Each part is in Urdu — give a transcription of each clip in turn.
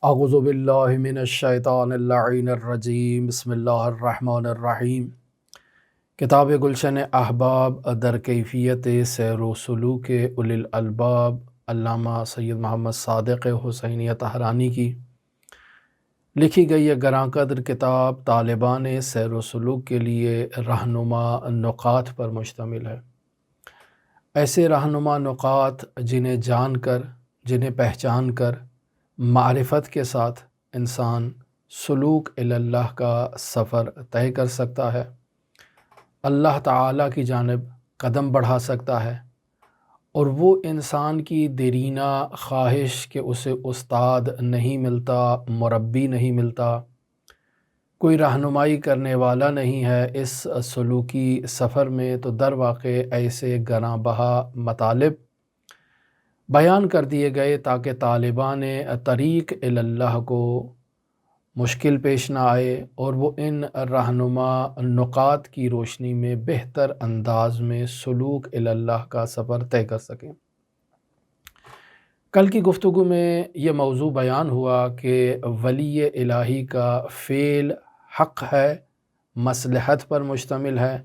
اعوذ باللہ من الشیطان اللعین الرجیم بسم اللہ الرحمن الرحیم۔ کتاب گلشن احباب در کیفیت سیر و سلوک اولی الالباب علامہ سید محمد صادق حسینیہ طہرانی کی لکھی گئی یہ گراں قدر کتاب طالبان سیر و سلوک کے لیے رہنما نکات پر مشتمل ہے۔ ایسے رہنما نکات جنہیں جان کر، جنہیں پہچان کر، معرفت کے ساتھ انسان سلوک اللہ کا سفر طے کر سکتا ہے، اللہ تعالیٰ کی جانب قدم بڑھا سکتا ہے، اور وہ انسان کی دیرینہ خواہش کہ اسے استاد نہیں ملتا، مربی نہیں ملتا، کوئی رہنمائی کرنے والا نہیں ہے اس سلوکی سفر میں، تو در واقع ایسے گراں بہا مطالب بیان کر دیے گئے تاکہ طالبان طریق اللہ کو مشکل پیش نہ آئے اور وہ ان رہنما نکات کی روشنی میں بہتر انداز میں سلوک اللہ کا سفر طے کر سکیں۔ کل کی گفتگو میں یہ موضوع بیان ہوا کہ ولی الہی کا فعل حق ہے، مصلحت پر مشتمل ہے۔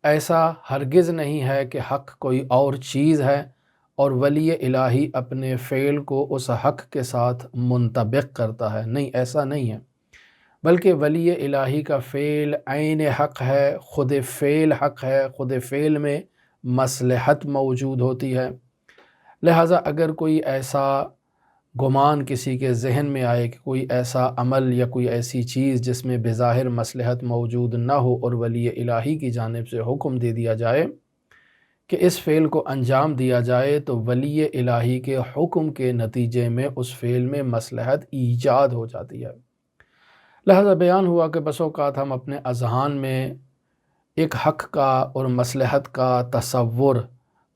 ایسا ہرگز نہیں ہے کہ حق کوئی اور چیز ہے اور ولی الہی اپنے فعل کو اس حق کے ساتھ منطبق کرتا ہے، نہیں، ایسا نہیں ہے، بلکہ ولی الہی کا فعل عین حق ہے، خود فعل حق ہے، خود فعل میں مصلحت موجود ہوتی ہے۔ لہٰذا اگر کوئی ایسا گمان کسی کے ذہن میں آئے کہ کوئی ایسا عمل یا کوئی ایسی چیز جس میں بظاہر مصلحت موجود نہ ہو اور ولی الہی کی جانب سے حکم دے دیا جائے کہ اس فعل کو انجام دیا جائے، تو ولی الہی کے حکم کے نتیجے میں اس فعل میں مصلحت ایجاد ہو جاتی ہے۔ لہذا بیان ہوا کہ بس اوقات ہم اپنے اذہان میں ایک حق کا اور مصلحت کا تصور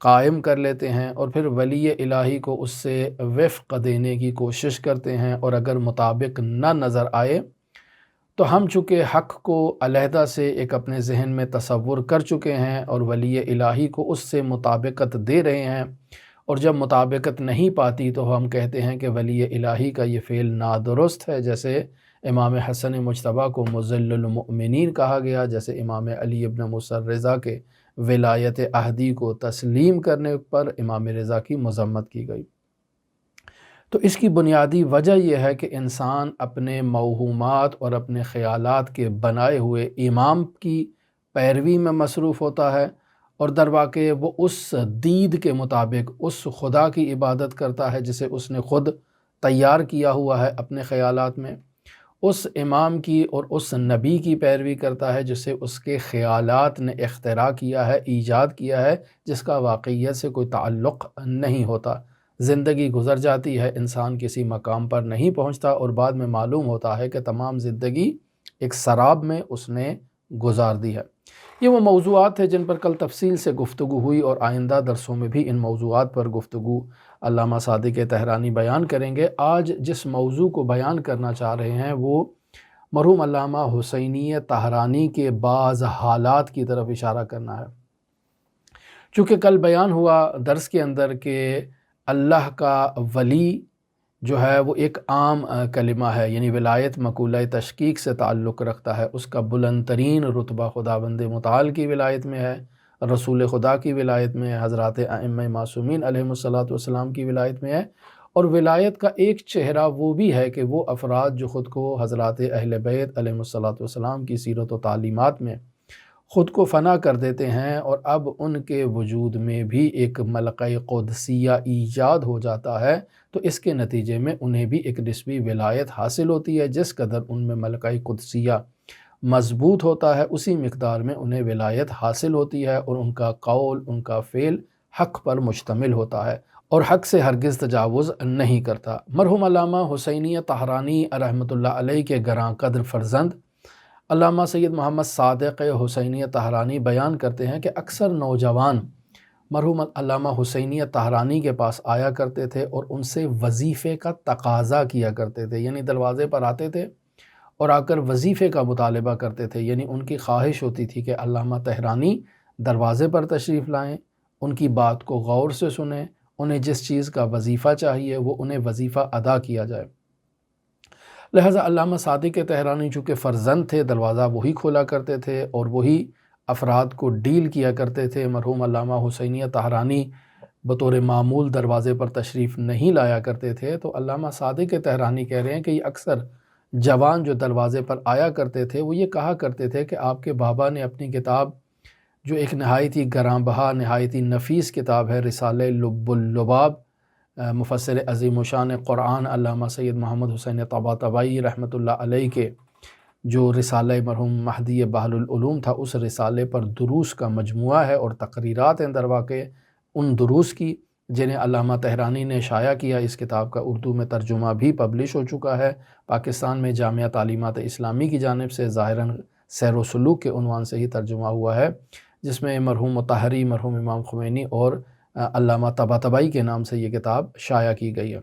قائم کر لیتے ہیں اور پھر ولی الہی کو اس سے وفق دینے کی کوشش کرتے ہیں، اور اگر مطابق نہ نظر آئے تو ہم چونکہ حق کو علیحدہ سے ایک اپنے ذہن میں تصور کر چکے ہیں اور ولی الہی کو اس سے مطابقت دے رہے ہیں، اور جب مطابقت نہیں پاتی تو ہم کہتے ہیں کہ ولی الہی کا یہ فعل نادرست ہے، جیسے امام حسن مجتبیٰ کو مذل المؤمنین کہا گیا، جیسے امام علی ابن موسیٰ رضا کے ولایت عہدی کو تسلیم کرنے پر امام رضا کی مذمت کی گئی۔ تو اس کی بنیادی وجہ یہ ہے کہ انسان اپنے موہومات اور اپنے خیالات کے بنائے ہوئے امام کی پیروی میں مصروف ہوتا ہے، اور در واقع وہ اس دید کے مطابق اس خدا کی عبادت کرتا ہے جسے اس نے خود تیار کیا ہوا ہے اپنے خیالات میں، اس امام کی اور اس نبی کی پیروی کرتا ہے جسے اس کے خیالات نے اختراع کیا ہے، ایجاد کیا ہے، جس کا واقعیت سے کوئی تعلق نہیں ہوتا۔ زندگی گزر جاتی ہے، انسان کسی مقام پر نہیں پہنچتا، اور بعد میں معلوم ہوتا ہے کہ تمام زندگی ایک سراب میں اس نے گزار دی ہے۔ یہ وہ موضوعات ہیں جن پر کل تفصیل سے گفتگو ہوئی، اور آئندہ درسوں میں بھی ان موضوعات پر گفتگو علامہ صادق طہرانی بیان کریں گے۔ آج جس موضوع کو بیان کرنا چاہ رہے ہیں وہ مرحوم علامہ حسینیہ طہرانی کے بعض حالات کی طرف اشارہ کرنا ہے۔ چونکہ کل بیان ہوا درس کے اندر کہ اللہ کا ولی جو ہے وہ ایک عام کلمہ ہے، یعنی ولایت مقولہ تشکیک سے تعلق رکھتا ہے، اس کا بلند ترین رتبہ خداوند متعال کی ولایت میں ہے، رسول خدا کی ولایت میں ہے، حضرات ائمہ معصومین علیہم الصلاۃ کی ولایت میں ہے، اور ولایت کا ایک چہرہ وہ بھی ہے کہ وہ افراد جو خود کو حضرات اہل بیت علیہم الصلاۃ کی سیرت و تعلیمات میں خود کو فنا کر دیتے ہیں، اور اب ان کے وجود میں بھی ایک ملکہ قدسیہ ایجاد ہو جاتا ہے، تو اس کے نتیجے میں انہیں بھی ایک نسبی ولایت حاصل ہوتی ہے۔ جس قدر ان میں ملکہ قدسیہ مضبوط ہوتا ہے اسی مقدار میں انہیں ولایت حاصل ہوتی ہے، اور ان کا قول، ان کا فعل حق پر مشتمل ہوتا ہے اور حق سے ہرگز تجاوز نہیں کرتا۔ مرحوم علامہ حسینیہ طہرانی رحمۃ اللہ علیہ کے گراں قدر فرزند علامہ سید محمد صادق حسینیہ طہرانی بیان کرتے ہیں کہ اکثر نوجوان مرحوم علامہ حسینیہ طہرانی کے پاس آیا کرتے تھے اور ان سے وظیفے کا تقاضا کیا کرتے تھے، یعنی دروازے پر آتے تھے اور آ کر وظیفے کا مطالبہ کرتے تھے، یعنی ان کی خواہش ہوتی تھی کہ علامہ طہرانی دروازے پر تشریف لائیں، ان کی بات کو غور سے سنیں، انہیں جس چیز کا وظیفہ چاہیے وہ انہیں وظیفہ ادا کیا جائے۔ لہٰذا علامہ صادق طحرانی چونکہ فرزند تھے، دروازہ وہی کھولا کرتے تھے اور وہی افراد کو ڈیل کیا کرتے تھے۔ مرحوم علامہ حسینیہ طحرانی بطور معمول دروازے پر تشریف نہیں لایا کرتے تھے، تو علامہ صادق طحرانی کہہ رہے ہیں کہ یہ اکثر جوان جو دروازے پر آیا کرتے تھے وہ یہ کہا کرتے تھے کہ آپ کے بابا نے اپنی کتاب، جو ایک نہایت ہی گراں بہا، نہایت ہی نفیس کتاب ہے، رسالہ لب اللباب، مفسر عظیم الشان قرآن علامہ سید محمد حسین طباطبائی رحمۃ اللہ علیہ کے جو رسالہ مرحوم مہدی بحر العلوم تھا، اس رسالے پر دروس کا مجموعہ ہے اور تقریرات ہیں درواقع ان دروس کی، جنہیں علامہ طحرانی نے شائع کیا۔ اس کتاب کا اردو میں ترجمہ بھی پبلش ہو چکا ہے، پاکستان میں جامعہ تعلیمات اسلامی کی جانب سے ظاہراً سیر و سلوک کے عنوان سے ہی ترجمہ ہوا ہے، جس میں مرحوم مطہری، مرحوم امام خمینی اور علامہ طباطبائی کے نام سے یہ کتاب شائع کی گئی ہے۔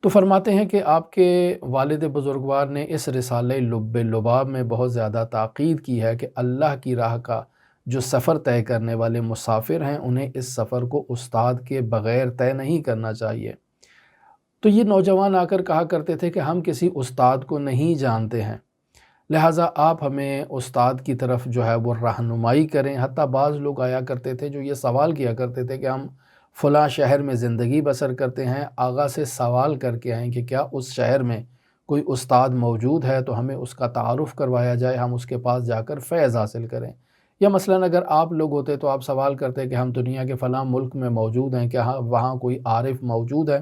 تو فرماتے ہیں کہ آپ کے والد بزرگوار نے اس رسالہ لب اللباب میں بہت زیادہ تاکید کی ہے کہ اللہ کی راہ کا جو سفر طے کرنے والے مسافر ہیں، انہیں اس سفر کو استاد کے بغیر طے نہیں کرنا چاہیے۔ تو یہ نوجوان آ کر کہا کرتے تھے کہ ہم کسی استاد کو نہیں جانتے ہیں، لہٰذا آپ ہمیں استاد کی طرف جو ہے وہ رہنمائی کریں۔ حتیٰ بعض لوگ آیا کرتے تھے جو یہ سوال کیا کرتے تھے کہ ہم فلاں شہر میں زندگی بسر کرتے ہیں، آغا سے سوال کر کے آئیں کہ کیا اس شہر میں کوئی استاد موجود ہے تو ہمیں اس کا تعارف کروایا جائے، ہم اس کے پاس جا کر فیض حاصل کریں۔ یا مثلاً اگر آپ لوگ ہوتے تو آپ سوال کرتے کہ ہم دنیا کے فلاں ملک میں موجود ہیں، کیا وہاں کوئی عارف موجود ہے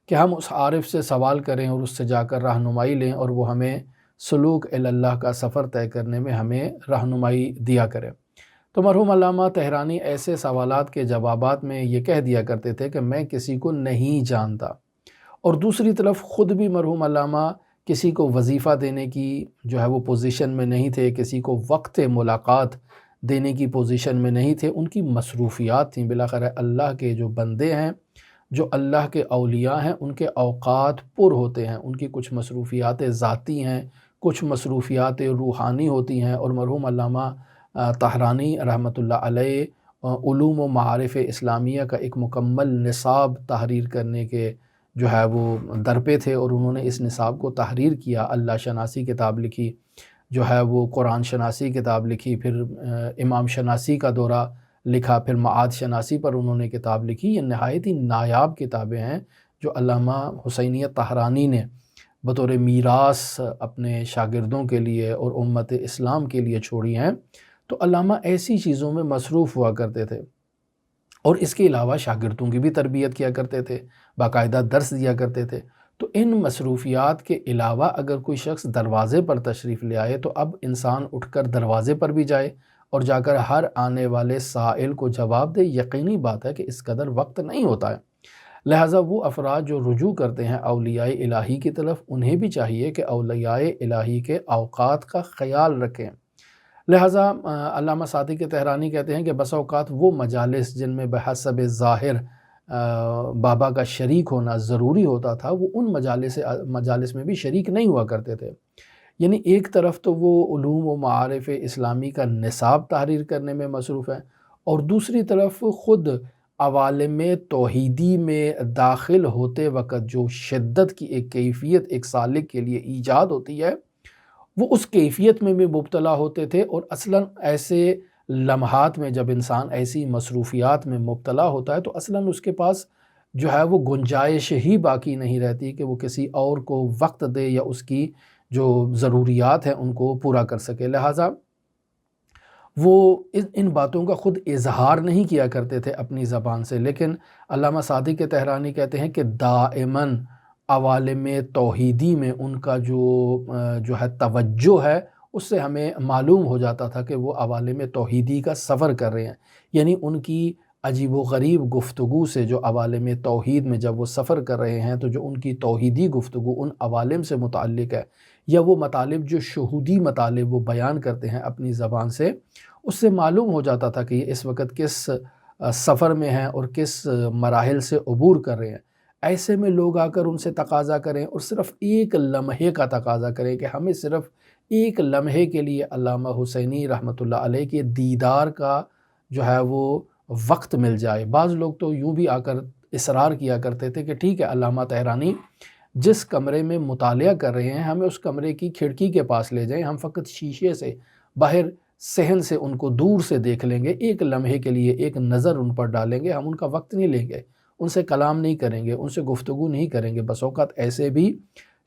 کہ ہم اس عارف سے سوال کریں اور اس سے جا کر رہنمائی لیں اور وہ ہمیں سلوک اللہ کا سفر طے کرنے میں ہمیں رہنمائی دیا کرے۔ تو مرحوم علامہ طحرانی ایسے سوالات کے جوابات میں یہ کہہ دیا کرتے تھے کہ میں کسی کو نہیں جانتا، اور دوسری طرف خود بھی مرحوم علامہ کسی کو وظیفہ دینے کی جو ہے وہ پوزیشن میں نہیں تھے، کسی کو وقت ملاقات دینے کی پوزیشن میں نہیں تھے، ان کی مصروفیات تھیں۔ بالآخر اللہ کے جو بندے ہیں، جو اللہ کے اولیاء ہیں، ان کے اوقات پر ہوتے ہیں، ان کی کچھ مصروفیات ذاتی ہیں، کچھ مصروفیات روحانی ہوتی ہیں، اور مرحوم علامہ طحرانی رحمۃ اللہ علیہ علوم و معارف اسلامیہ کا ایک مکمل نصاب تحریر کرنے کے جو ہے وہ در پہ تھے، اور انہوں نے اس نصاب کو تحریر کیا۔ اللہ شناسی کتاب لکھی، جو ہے وہ قرآن شناسی کتاب لکھی، پھر امام شناسی کا دورہ لکھا، پھر معاد شناسی پر انہوں نے کتاب لکھی۔ یہ نہایت ہی نایاب کتابیں ہیں جو علامہ حسینیہ طحرانی نے بطور میراث اپنے شاگردوں کے لیے اور امت اسلام کے لیے چھوڑی ہیں۔ تو علامہ ایسی چیزوں میں مصروف ہوا کرتے تھے، اور اس کے علاوہ شاگردوں کی بھی تربیت کیا کرتے تھے، باقاعدہ درس دیا کرتے تھے۔ تو ان مصروفیات کے علاوہ اگر کوئی شخص دروازے پر تشریف لے آئے تو اب انسان اٹھ کر دروازے پر بھی جائے اور جا کر ہر آنے والے سائل کو جواب دے، یقینی بات ہے کہ اس قدر وقت نہیں ہوتا ہے۔ لہٰذا وہ افراد جو رجوع کرتے ہیں اولیاء الہی کی طرف، انہیں بھی چاہیے کہ اولیاء الہی کے اوقات کا خیال رکھیں۔ لہٰذا علامہ صادق طحرانی کہتے ہیں کہ بس اوقات وہ مجالس جن میں بحسب ظاہر بابا کا شریک ہونا ضروری ہوتا تھا، وہ ان مجالس میں بھی شریک نہیں ہوا کرتے تھے۔ یعنی ایک طرف تو وہ علوم و معارف اسلامی کا نصاب تحریر کرنے میں مصروف ہیں، اور دوسری طرف خود عوالم توحیدی میں داخل ہوتے وقت جو شدت کی ایک کیفیت ایک سالک کے لیے ایجاد ہوتی ہے، وہ اس کیفیت میں بھی مبتلا ہوتے تھے۔ اور اصلاً ایسے لمحات میں جب انسان ایسی مصروفیات میں مبتلا ہوتا ہے تو اصلاً اس کے پاس جو ہے وہ گنجائش ہی باقی نہیں رہتی کہ وہ کسی اور کو وقت دے یا اس کی جو ضروریات ہیں ان کو پورا کر سکے۔ لہٰذا وہ ان باتوں کا خود اظہار نہیں کیا کرتے تھے اپنی زبان سے، لیکن علامہ صادق طحرانی کہتے ہیں کہ دائماً عوالم توحیدی میں ان کا جو ہے توجہ ہے، اس سے ہمیں معلوم ہو جاتا تھا کہ وہ عوالم توحیدی کا سفر کر رہے ہیں۔ یعنی ان کی عجیب و غریب گفتگو سے جو عوالم توحید میں جب وہ سفر کر رہے ہیں تو جو ان کی توحیدی گفتگو ان عوالم سے متعلق ہے، یا وہ مطالب جو شہودی مطالب وہ بیان کرتے ہیں اپنی زبان سے، اس سے معلوم ہو جاتا تھا کہ یہ اس وقت کس سفر میں ہیں اور کس مراحل سے عبور کر رہے ہیں۔ ایسے میں لوگ آ کر ان سے تقاضا کریں اور صرف ایک لمحے کا تقاضا کریں کہ ہمیں صرف ایک لمحے کے لیے علامہ حسینی رحمۃ اللہ علیہ کے دیدار کا جو ہے وہ وقت مل جائے۔ بعض لوگ تو یوں بھی آ کر اصرار کیا کرتے تھے کہ ٹھیک ہے علامہ طحرانی جس کمرے میں مطالعہ کر رہے ہیں ہمیں اس کمرے کی کھڑکی کے پاس لے جائیں، ہم فقط شیشے سے باہر صحن سے ان کو دور سے دیکھ لیں گے، ایک لمحے کے لیے ایک نظر ان پر ڈالیں گے، ہم ان کا وقت نہیں لیں گے، ان سے کلام نہیں کریں گے، ان سے گفتگو نہیں کریں گے۔ بس اوقات ایسے بھی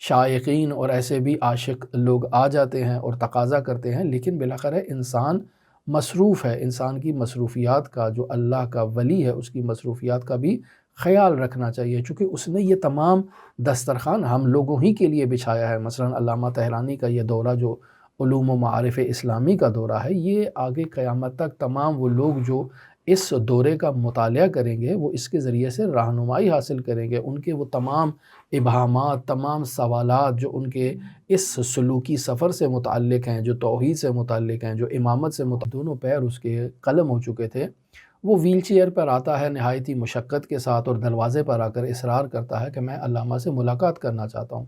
شائقین اور ایسے بھی عاشق لوگ آ جاتے ہیں اور تقاضا کرتے ہیں، لیکن بالاخره انسان مصروف ہے، انسان کی مصروفیات کا، جو اللہ کا ولی ہے اس کی مصروفیات کا بھی خیال رکھنا چاہیے، چونکہ اس نے یہ تمام دسترخوان ہم لوگوں ہی کے لیے بچھایا ہے۔ مثلا علامہ طحرانی کا یہ دورہ جو علوم و معارف اسلامی کا دورہ ہے، یہ آگے قیامت تک تمام وہ لوگ جو اس دورے کا مطالعہ کریں گے وہ اس کے ذریعے سے رہنمائی حاصل کریں گے، ان کے وہ تمام ابہامات، تمام سوالات جو ان کے اس سلوکی سفر سے متعلق ہیں، جو توحید سے متعلق ہیں، جو امامت سے متعلق، دونوں پیر اس کے قلم ہو چکے تھے، وہ ویل چیئر پر آتا ہے نہایت ہی مشقت کے ساتھ اور دروازے پر آ کر اصرار کرتا ہے کہ میں علامہ سے ملاقات کرنا چاہتا ہوں،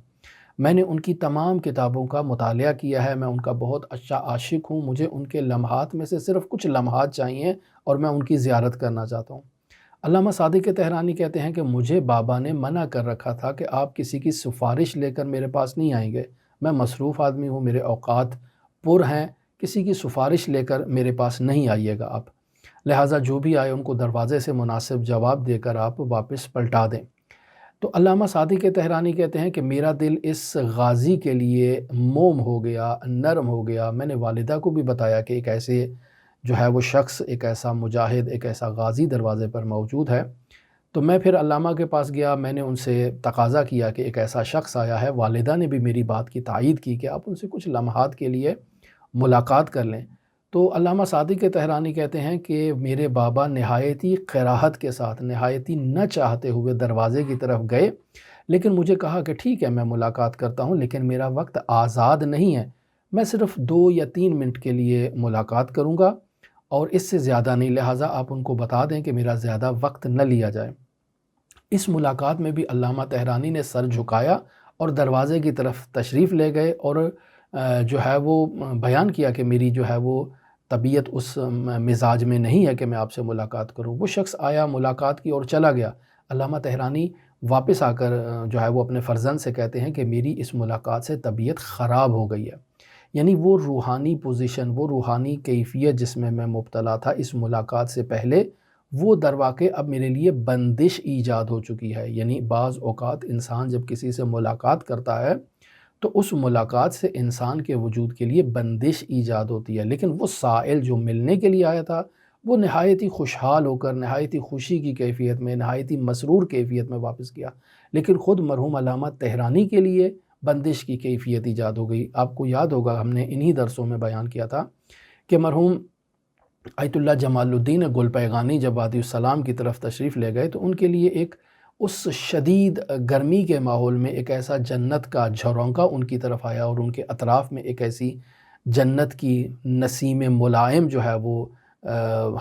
میں نے ان کی تمام کتابوں کا مطالعہ کیا ہے، میں ان کا بہت اچھا عاشق ہوں، مجھے ان کے لمحات میں سے صرف کچھ لمحات چاہیے اور میں ان کی زیارت کرنا چاہتا ہوں۔ علامہ صادق طحرانی کہتے ہیں کہ مجھے بابا نے منع کر رکھا تھا کہ آپ کسی کی سفارش لے کر میرے پاس نہیں آئیں گے، میں مصروف آدمی ہوں، میرے اوقات پر ہیں، کسی کی سفارش لے کر میرے پاس نہیں آئیے گا آپ، لہٰذا جو بھی آئے ان کو دروازے سے مناسب جواب دے کر آپ واپس پلٹا دیں۔ تو علامہ صادق طحرانی کہتے ہیں کہ میرا دل اس غازی کے لیے موم ہو گیا، نرم ہو گیا، میں نے والدہ کو بھی بتایا کہ ایک ایسے جو ہے وہ شخص، ایک ایسا مجاہد، ایک ایسا غازی دروازے پر موجود ہے۔ تو میں پھر علامہ کے پاس گیا، میں نے ان سے تقاضا کیا کہ ایک ایسا شخص آیا ہے، والدہ نے بھی میری بات کی تائید کی کہ آپ ان سے کچھ لمحات کے لیے ملاقات کر لیں۔ تو علامہ صادق طحرانی کہتے ہیں کہ میرے بابا نہایتی قراحت کے ساتھ، نہایتی نہ چاہتے ہوئے دروازے کی طرف گئے، لیکن مجھے کہا کہ ٹھیک ہے میں ملاقات کرتا ہوں، لیکن میرا وقت آزاد نہیں ہے، میں صرف 2 یا 3 منٹ کے لیے ملاقات کروں گا اور اس سے زیادہ نہیں، لہٰذا آپ ان کو بتا دیں کہ میرا زیادہ وقت نہ لیا جائے۔ اس ملاقات میں بھی علامہ طحرانی نے سر جھکایا اور دروازے کی طرف تشریف لے گئے اور جو ہے وہ بیان کیا کہ میری جو ہے وہ طبیعت اس مزاج میں نہیں ہے کہ میں آپ سے ملاقات کروں۔ وہ شخص آیا، ملاقات کی اور چلا گیا۔ علامہ طحرانی واپس آ کر جو ہے وہ اپنے فرزند سے کہتے ہیں کہ میری اس ملاقات سے طبیعت خراب ہو گئی ہے، یعنی وہ روحانی پوزیشن، وہ روحانی کیفیت جس میں میں مبتلا تھا اس ملاقات سے پہلے، وہ درواقع اب میرے لیے بندش ایجاد ہو چکی ہے۔ یعنی بعض اوقات انسان جب کسی سے ملاقات کرتا ہے تو اس ملاقات سے انسان کے وجود کے لیے بندش ایجاد ہوتی ہے، لیکن وہ سائل جو ملنے کے لیے آیا تھا وہ نہایت ہی خوشحال ہو کر، نہایت ہی خوشی کی کیفیت میں، نہایت ہی مسرور کیفیت میں واپس گیا، لیکن خود مرحوم علامہ طحرانی کے لیے بندش کی کیفیت ایجاد ہو گئی۔ آپ کو یاد ہوگا ہم نے انہی درسوں میں بیان کیا تھا کہ مرحوم آیت اللہ جمال الدین گل پیغانی جب وادی السلام کی طرف تشریف لے گئے تو ان کے لیے ایک اس شدید گرمی کے ماحول میں ایک ایسا جنت کا جھرونکا ان کی طرف آیا اور ان کے اطراف میں ایک ایسی جنت کی نسیم ملائم جو ہے وہ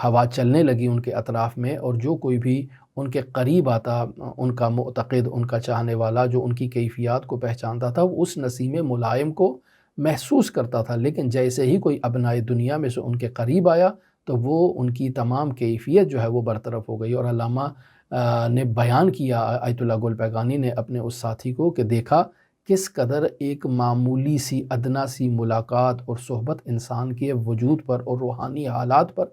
ہوا چلنے لگی ان کے اطراف میں، اور جو کوئی بھی ان کے قریب آتا، ان کا معتقد، ان کا چاہنے والا جو ان کی کیفیات کو پہچانتا تھا، وہ اس نسیم ملائم کو محسوس کرتا تھا، لیکن جیسے ہی کوئی ابنائے دنیا میں سے ان کے قریب آیا تو وہ ان کی تمام کیفیت جو ہے وہ برطرف ہو گئی۔ اور علامہ نے بیان کیا، آیت اللہ گل پیغانی نے اپنے اس ساتھی کو، کہ دیکھا کس قدر ایک معمولی سی ادنا سی ملاقات اور صحبت انسان کے وجود پر اور روحانی حالات پر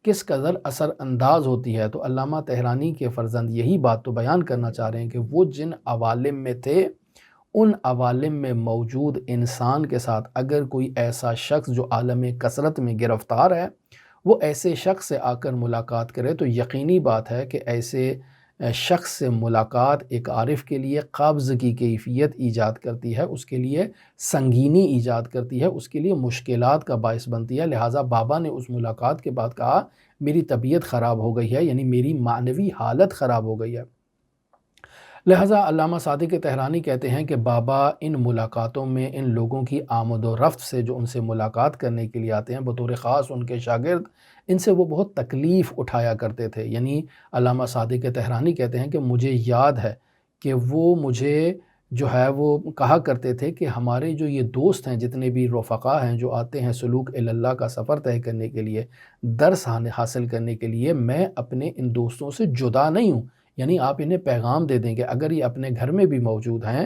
کس قدر اثر انداز ہوتی ہے۔ تو علامہ طحرانی کے فرزند یہی بات تو بیان کرنا چاہ رہے ہیں کہ وہ جن عوالم میں تھے، ان عوالم میں موجود انسان کے ساتھ اگر کوئی ایسا شخص جو عالم کثرت میں گرفتار ہے، وہ ایسے شخص سے آ کر ملاقات کرے تو یقینی بات ہے کہ ایسے شخص سے ملاقات ایک عارف کے لیے قبض کی کیفیت ایجاد کرتی ہے، اس کے لیے سنگینی ایجاد کرتی ہے، اس کے لیے مشکلات کا باعث بنتی ہے۔ لہٰذا بابا نے اس ملاقات کے بعد کہا میری طبیعت خراب ہو گئی ہے، یعنی میری معنوی حالت خراب ہو گئی ہے۔ لہٰذا علامہ صادق طحرانی کہتے ہیں کہ بابا ان ملاقاتوں میں ان لوگوں کی آمد و رفت سے جو ان سے ملاقات کرنے کے لیے آتے ہیں، بطور خاص ان کے شاگرد، ان سے وہ بہت تکلیف اٹھایا کرتے تھے۔ یعنی علامہ صادق طحرانی کہتے ہیں کہ مجھے یاد ہے کہ وہ مجھے جو ہے وہ کہا کرتے تھے کہ ہمارے جو یہ دوست ہیں، جتنے بھی رفقا ہیں جو آتے ہیں سلوک اللہ کا سفر طے کرنے کے لیے، درس حاصل کرنے کے لیے، میں اپنے ان دوستوں سے جدا نہیں ہوں، یعنی آپ انہیں پیغام دے دیں کہ اگر یہ اپنے گھر میں بھی موجود ہیں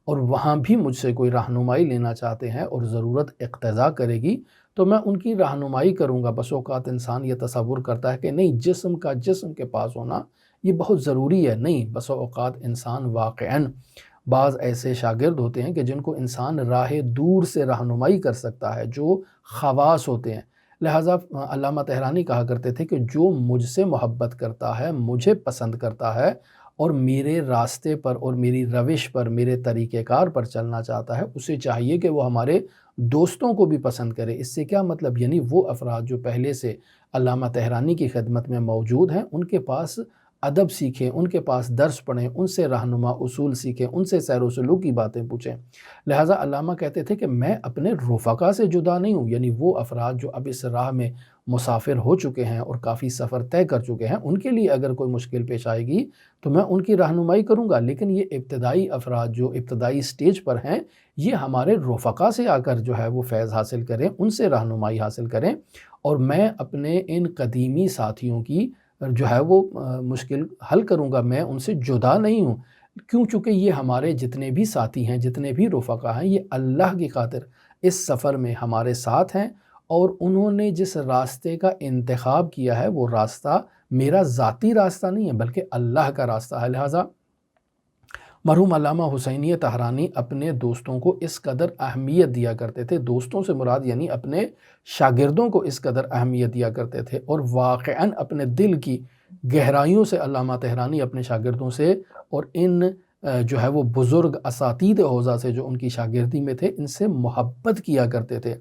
اور وہاں بھی مجھ سے کوئی رہنمائی لینا چاہتے ہیں اور ضرورت اقتضا کرے گی تو میں ان کی رہنمائی کروں گا۔ بس اوقات انسان یہ تصور کرتا ہے کہ نہیں، جسم کا جسم کے پاس ہونا یہ بہت ضروری ہے۔ نہیں، بس اوقات انسان واقعاً بعض ایسے شاگرد ہوتے ہیں کہ جن کو انسان راہ دور سے رہنمائی کر سکتا ہے، جو خواص ہوتے ہیں۔ لہٰذا علامہ طحرانی کہا کرتے تھے کہ جو مجھ سے محبت کرتا ہے، مجھے پسند کرتا ہے اور میرے راستے پر اور میری روش پر، میرے طریقہ کار پر چلنا چاہتا ہے، اسے چاہیے کہ وہ ہمارے دوستوں کو بھی پسند کرے۔ اس سے کیا مطلب؟ یعنی وہ افراد جو پہلے سے علامہ طحرانی کی خدمت میں موجود ہیں، ان کے پاس ادب سیکھیں، ان کے پاس درس پڑھیں، ان سے رہنما اصول سیکھیں، ان سے سیر و سلوک کی باتیں پوچھیں۔ لہٰذا علامہ کہتے تھے کہ میں اپنے رفقا سے جدا نہیں ہوں، یعنی وہ افراد جو اب اس راہ میں مسافر ہو چکے ہیں اور کافی سفر طے کر چکے ہیں، ان کے لیے اگر کوئی مشکل پیش آئے گی تو میں ان کی رہنمائی کروں گا، لیکن یہ ابتدائی افراد جو ابتدائی سٹیج پر ہیں، یہ ہمارے رفقا سے آ کر جو ہے وہ فیض حاصل کریں، ان سے رہنمائی حاصل کریں، اور میں اپنے ان قدیمی ساتھیوں کی جو ہے وہ مشکل حل کروں گا، میں ان سے جدا نہیں ہوں۔ کیوں؟ چونکہ یہ ہمارے جتنے بھی ساتھی ہیں، جتنے بھی رفقا ہیں، یہ اللہ کی خاطر اس سفر میں ہمارے ساتھ ہیں، اور انہوں نے جس راستے کا انتخاب کیا ہے وہ راستہ میرا ذاتی راستہ نہیں ہے بلکہ اللہ کا راستہ ہے۔ لہٰذا مرحوم علامہ حسینی طحرانی اپنے دوستوں کو اس قدر اہمیت دیا کرتے تھے، دوستوں سے مراد یعنی اپنے شاگردوں کو اس قدر اہمیت دیا کرتے تھے، اور واقعاً اپنے دل کی گہرائیوں سے علامہ طحرانی اپنے شاگردوں سے اور ان جو ہے وہ بزرگ اساتید حوزہ سے جو ان کی شاگردی میں تھے، ان سے محبت کیا کرتے تھے،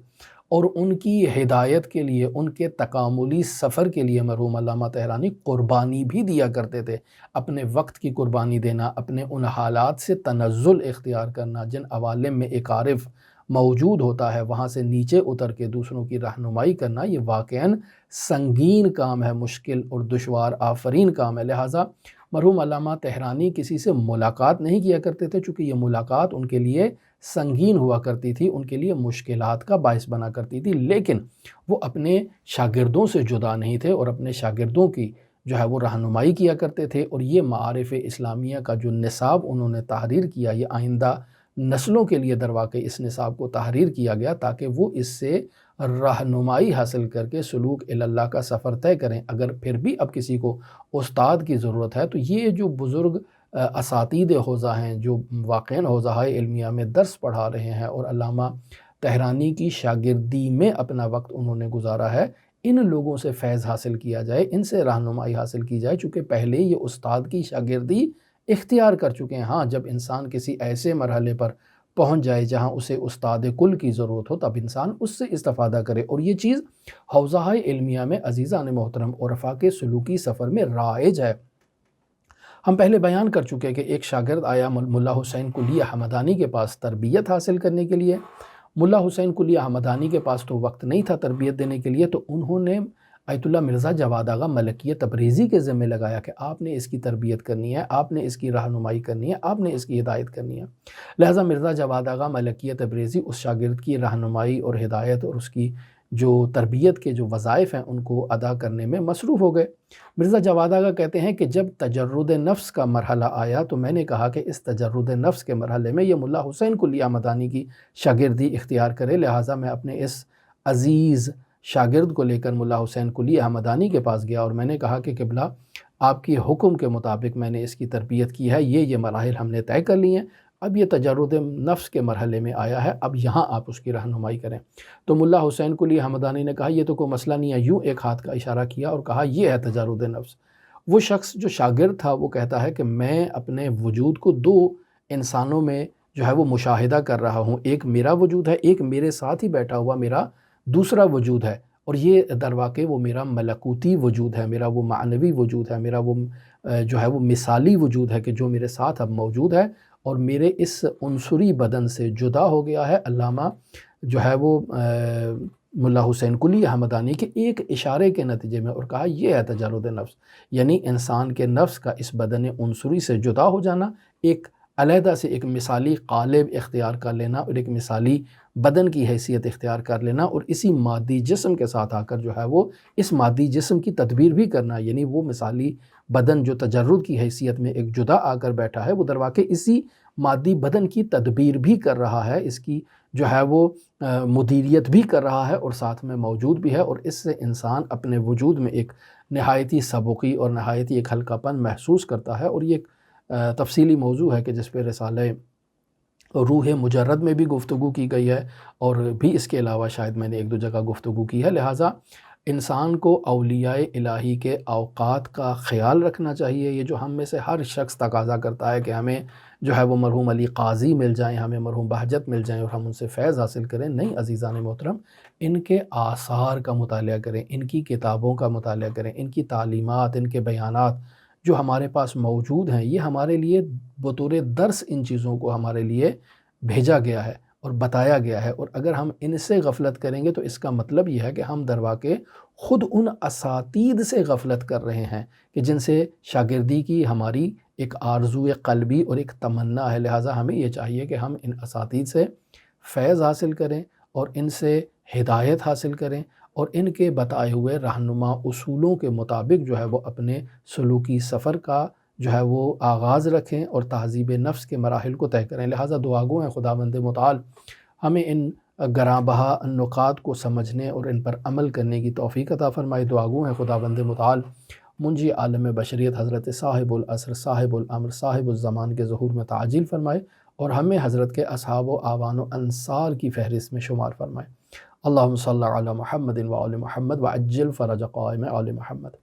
اور ان کی ہدایت کے لیے، ان کے تکاملی سفر کے لیے مرحوم علامہ طحرانی قربانی بھی دیا کرتے تھے۔ اپنے وقت کی قربانی دینا، اپنے ان حالات سے تنزل اختیار کرنا جن عوالم میں ایک عارف موجود ہوتا ہے، وہاں سے نیچے اتر کے دوسروں کی رہنمائی کرنا، یہ واقعاً سنگین کام ہے، مشکل اور دشوار آفرین کام ہے۔ لہٰذا مرحوم علامہ طحرانی کسی سے ملاقات نہیں کیا کرتے تھے، چونکہ یہ ملاقات ان کے لیے سنگین ہوا کرتی تھی، ان کے لیے مشکلات کا باعث بنا کرتی تھی، لیکن وہ اپنے شاگردوں سے جدا نہیں تھے اور اپنے شاگردوں کی جو ہے وہ رہنمائی کیا کرتے تھے، اور یہ معارف اسلامیہ کا جو نصاب انہوں نے تحریر کیا، یہ آئندہ نسلوں کے لیے درواقع اس نصاب کو تحریر کیا گیا تاکہ وہ اس سے رہنمائی حاصل کر کے سلوک اللہ کا سفر طے کریں۔ اگر پھر بھی اب کسی کو استاد کی ضرورت ہے تو یہ جو بزرگ اساتید حوزہ ہیں، جو واقعاً حوزہ علمیہ میں درس پڑھا رہے ہیں اور علامہ طحرانی کی شاگردی میں اپنا وقت انہوں نے گزارا ہے، ان لوگوں سے فیض حاصل کیا جائے، ان سے رہنمائی حاصل کی جائے، چونکہ پہلے یہ استاد کی شاگردی اختیار کر چکے ہیں۔ ہاں، جب انسان کسی ایسے مرحلے پر پہنچ جائے جہاں اسے استاد کل کی ضرورت ہو، تب انسان اس سے استفادہ کرے، اور یہ چیز حوزہ علمیہ میں عزیزان محترم عرفا کے سلوکی سفر میں رائج ہے۔ ہم پہلے بیان کر چکے کہ ایک شاگرد آیا ملا حسین قلی حمدانی کے پاس تربیت حاصل کرنے کے لیے۔ ملا حسین قلی حمدانی کے پاس تو وقت نہیں تھا تربیت دینے کے لیے، تو انہوں نے آیت اللہ مرزا جواد آغا ملکیہ تبریزی کے ذمہ لگایا کہ آپ نے اس کی تربیت کرنی ہے، آپ نے اس کی رہنمائی کرنی ہے، آپ نے اس کی ہدایت کرنی ہے۔ لہٰذا مرزا جواد آغا ملکیہ تبریزی اس شاگرد کی رہنمائی اور ہدایت اور اس کی جو تربیت کے جو وظائف ہیں ان کو ادا کرنے میں مصروف ہو گئے۔ مرزا جواد آغا کہتے ہیں کہ جب تجرد نفس کا مرحلہ آیا تو میں نے کہا کہ اس تجرد نفس کے مرحلے میں یہ ملا حسین قلی حمدانی کی شاگردی اختیار کرے، لہٰذا میں اپنے اس عزیز شاگرد کو لے کر ملا حسین قلی حمدانی کے پاس گیا اور میں نے کہا کہ قبلہ آپ کی حکم کے مطابق میں نے اس کی تربیت کی ہے، یہ مراحل ہم نے طے کر لی ہیں، اب یہ تجرد نفس کے مرحلے میں آیا ہے، اب یہاں آپ اس کی رہنمائی کریں۔ تو ملا حسین قلی حمدانی نے کہا یہ تو کوئی مسئلہ نہیں ہے، یوں ایک ہاتھ کا اشارہ کیا اور کہا یہ ہے تجرد نفس۔ وہ شخص جو شاگرد تھا وہ کہتا ہے کہ میں اپنے وجود کو دو انسانوں میں جو ہے وہ مشاہدہ کر رہا ہوں، ایک میرا وجود ہے، ایک میرے ساتھ ہی بیٹھا ہوا میرا دوسرا وجود ہے، اور یہ در واقع وہ میرا ملکوتی وجود ہے، میرا وہ معنوی وجود ہے، میرا وہ جو ہے وہ مثالی وجود ہے کہ جو میرے ساتھ اب موجود ہے اور میرے اس عنصری بدن سے جدا ہو گیا ہے۔ علامہ جو ہے وہ ملا حسین قلی حمدانی کے ایک اشارے کے نتیجے میں، اور کہا یہ ہے تجرد نفس، یعنی انسان کے نفس کا اس بدن عنصری سے جدا ہو جانا، ایک علیحدہ سے ایک مثالی قالب اختیار کر لینا اور ایک مثالی بدن کی حیثیت اختیار کر لینا، اور اسی مادی جسم کے ساتھ آ کر جو ہے وہ اس مادی جسم کی تدبیر بھی کرنا، یعنی وہ مثالی بدن جو تجرد کی حیثیت میں ایک جدا آ کر بیٹھا ہے، وہ در واقع اسی مادی بدن کی تدبیر بھی کر رہا ہے، اس کی جو ہے وہ مدیریت بھی کر رہا ہے اور ساتھ میں موجود بھی ہے، اور اس سے انسان اپنے وجود میں ایک نہایتی سبقی اور نہایتی ایک ہلکا پن محسوس کرتا ہے۔ اور یہ ایک تفصیلی موضوع ہے کہ جس پہ رسالہ روح مجرد میں بھی گفتگو کی گئی ہے، اور بھی اس کے علاوہ شاید میں نے ایک دو جگہ گفتگو کی ہے۔ لہٰذا انسان کو اولیاء الہی کے اوقات کا خیال رکھنا چاہیے۔ یہ جو ہم میں سے ہر شخص تقاضا کرتا ہے کہ ہمیں جو ہے وہ مرحوم علی قاضی مل جائیں، ہمیں مرحوم بہجت مل جائیں اور ہم ان سے فیض حاصل کریں، نہیں عزیزان محترم، ان کے آثار کا مطالعہ کریں، ان کی کتابوں کا مطالعہ کریں، ان کی تعلیمات، ان کے بیانات جو ہمارے پاس موجود ہیں، یہ ہمارے لیے بطور درس ان چیزوں کو ہمارے لیے بھیجا گیا ہے اور بتایا گیا ہے، اور اگر ہم ان سے غفلت کریں گے تو اس کا مطلب یہ ہے کہ ہم درواقع خود ان اساتید سے غفلت کر رہے ہیں کہ جن سے شاگردی کی ہماری ایک آرزو قلبی اور ایک تمنا ہے۔ لہٰذا ہمیں یہ چاہیے کہ ہم ان اساتید سے فیض حاصل کریں اور ان سے ہدایت حاصل کریں، اور ان کے بتائے ہوئے رہنما اصولوں کے مطابق جو ہے وہ اپنے سلوکی سفر کا جو ہے وہ آغاز رکھیں اور تہذیب نفس کے مراحل کو طے کریں۔ لہٰذا دعا گو ہیں خداوند متعال ہمیں ان گراں بہا نکات کو سمجھنے اور ان پر عمل کرنے کی توفیق عطا فرمائے۔ دعا گو ہیں خداوند متعال منجی عالم بشریت حضرت صاحب العصر صاحب الامر صاحب الزمان کے ظہور میں تعجیل فرمائے، اور ہمیں حضرت کے اصحاب و اعوان و انصار کی فہرست میں شمار فرمائے۔ اللہم صلی علی محمد و آل محمد وعجل فرج قائم آل محمد۔